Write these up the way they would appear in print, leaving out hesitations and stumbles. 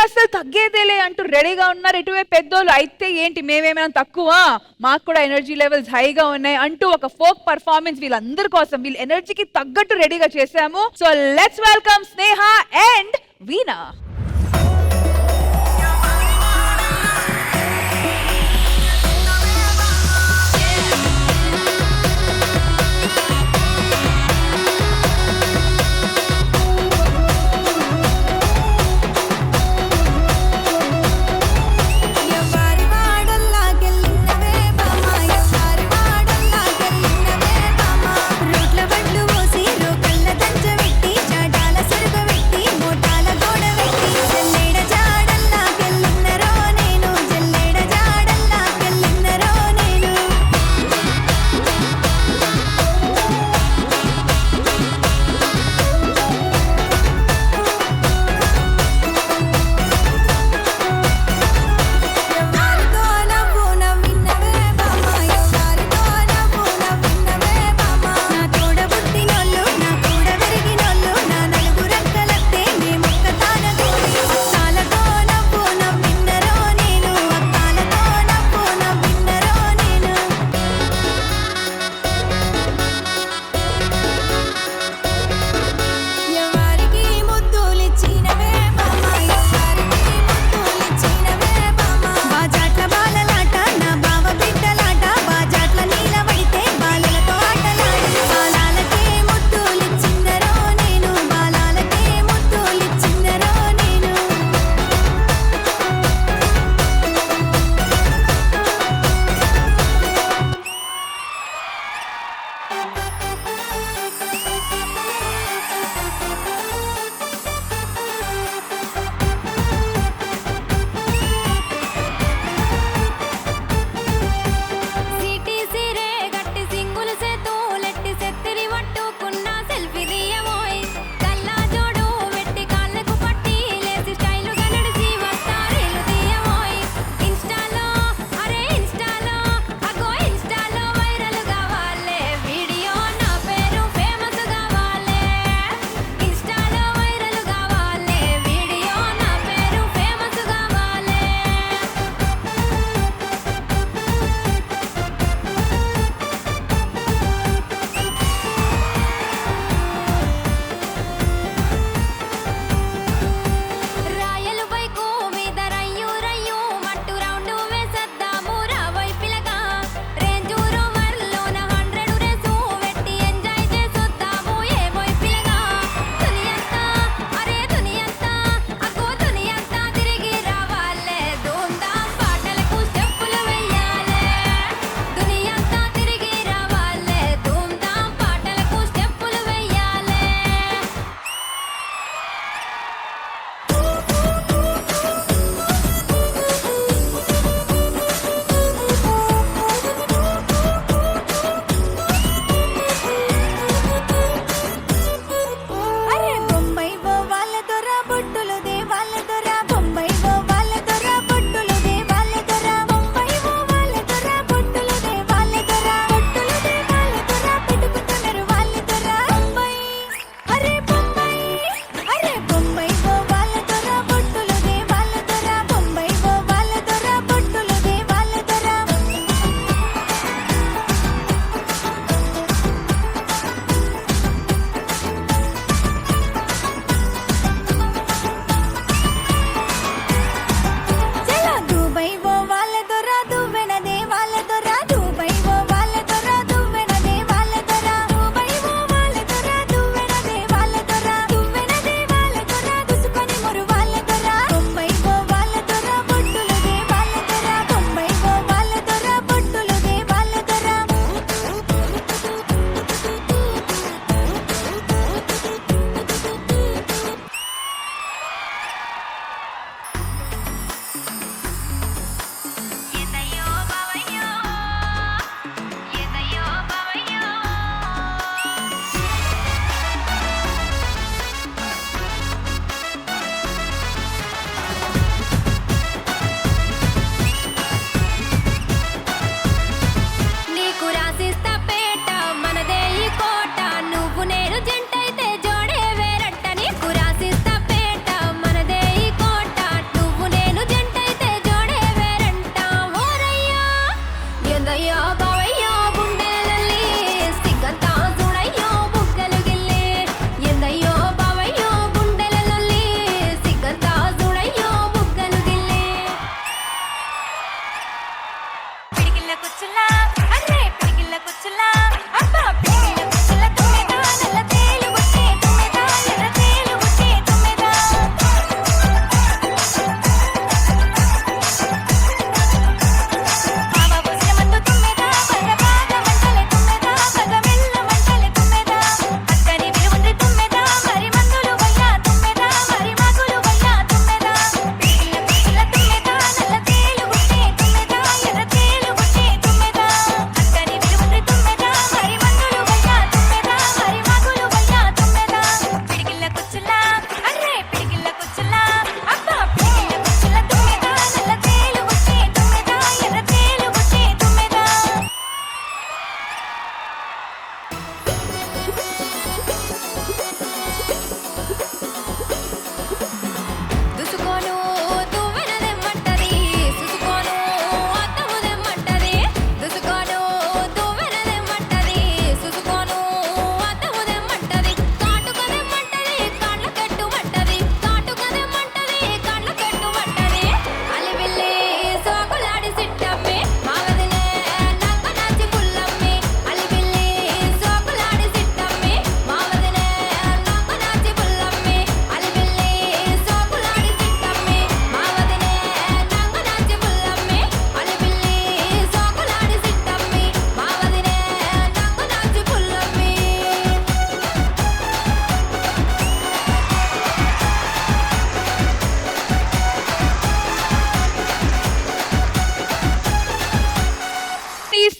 అసలు తగ్గేదేలే అంటూ రెడీగా ఉన్నారు ఇటువైపు పెద్దోళ్ళు. అయితే ఏంటి మేమేమైనా తక్కువ, మాకు కూడా ఎనర్జీ లెవెల్స్ హైగా ఉన్నాయి అంటూ ఒక ఫోక్ పర్ఫార్మెన్స్ వీళ్ళందరి కోసం, వీళ్ళ ఎనర్జీకి తగ్గట్టు రెడీగా చేశాము. So let's welcome Sneha and Veena.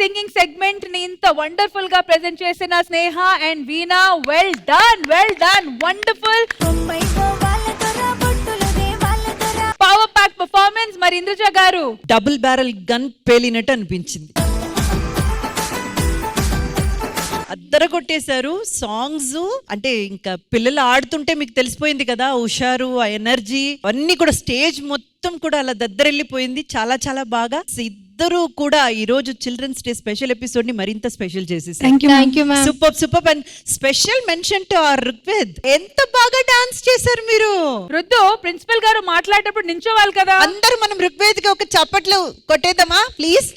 Singing segment ని ఇంత వండర్ఫుల్ గా ప్రెజెంట్ చేసిన Sneha and Veena, well done wonderful power pack performance. మరి ఇంద్రజ గారు డబుల్ బ్యారెల్ గన్ పేలినట్టు అనిపించింది. అద్దర కొట్టేశారు సాంగ్స్. అంటే ఇంకా పిల్లలు ఆడుతుంటే మీకు తెలిసిపోయింది కదా, హుషారు, ఆ ఎనర్జీ అన్ని కూడా స్టేజ్ మొత్తం కూడా అలా దద్దరెళ్ళిపోయింది. చాలా చాలా బాగా ఇద్దరు కూడా ఈ రోజు చిల్డ్రన్స్ డే స్పెషల్ ఎపిసోడ్ ని మరింత స్పెషల్ చేసేసారు. Super and special mention to R Rugved. ఎంత బాగా డాన్స్ చేశారు మీరు. రుద్దు, ప్రిన్సిపల్ గారు మాట్లాడేటప్పుడు నించోవాలి కదా. అందరూ మనం రుగ్వేద్ కి ఒక చప్పట్లు కొట్టేద్దామా ప్లీజ్.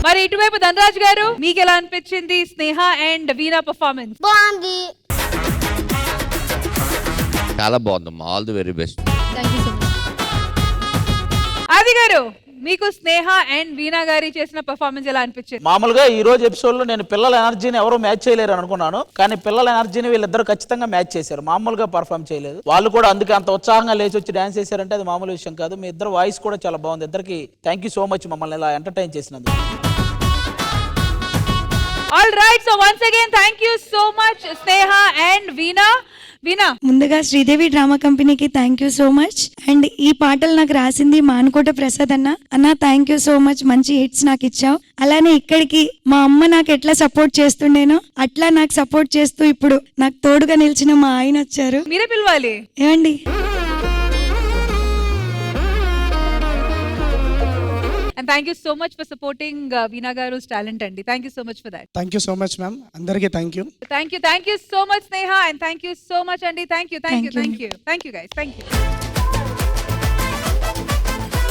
మరి ఇటువైపు ధనరాజ్ గారు, మీకు ఎలా అనిపించింది స్నేహ అండ్ వీణా పర్ఫార్మెన్స్? బాగుంది, చాలా బాగుంది. All the very best. ఆది గారు, మీకు స్నేహ అండ్ వీణా గారి చేసిన పర్ఫార్మెన్స్ ఎలా అనిపించింది? మామూలుగా ఈ రోజు ఎపిసోడ్ లో నేను పిల్లల ఎనర్జీని ఎవరు మ్యాచ్ చేయలేరు అనుకున్నాను, కానీ పిల్లల ఎనర్జీని వీళ్ళిద్దరు ఖచ్చితంగా మ్యాచ్ చేశారు. మామూలుగా పర్ఫామ్ చేయలేదు వాళ్ళు కూడా. అందుకే అంత ఉత్సాహంగా లేచి వచ్చి డాన్స్ చేశారంటే అది మామూలు విషయం కాదు. మీ ఇద్దరు వాయిస్ కూడా చాలా బాగుంది. ఇద్దరికి థ్యాంక్ యూ సో మచ్ మమ్మల్ని ఇలా ఎంటర్టైన్ చేసినందుకు. All right, so once again thank you so much Sneha and Veena. Veena, ముందుగా శ్రీదేవి డ్రామా కంపెనీకి thank you so much. And ఈ పాటలు నాకు రాసింది మానుకోట ప్రసాద్ అన్న థ్యాంక్ యూ సో మచ్. మంచి హిట్స్ నాకు ఇచ్చావు. అలానే ఇక్కడికి మా అమ్మ నాకు ఎట్లా సపోర్ట్ చేస్తుండేనో అట్లా నాకు సపోర్ట్ చేస్తూ ఇప్పుడు నాకు తోడుగా నిలిచిన మా ఆయన వచ్చారు. మీరే పిలవాలి. ఏమండి, and thank you so much for supporting Veena Garu's talent andi. Thank you so much for that. Thank you so much ma'am. Andariki thank you. Thank you so much Sneha, and thank you so much Andi. Thank you guys, thank you.